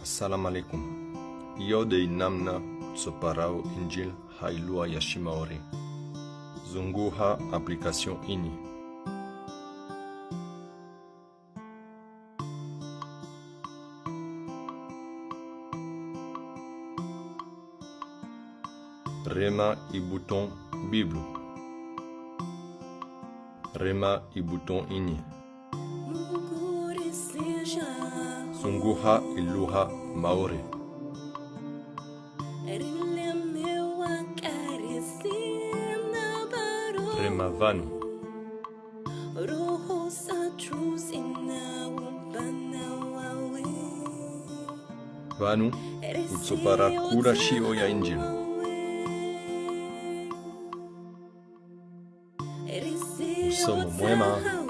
Assalamu alaikum. Yau da namna tsoparao injil hailua ya shimaore. Zunguha application ini. Rema e bouton Bible. Rema e bouton ini. Zunguha e lugha maore. Rema vanu. Vanu utsopara kura shio ya injil. Usomo mwema.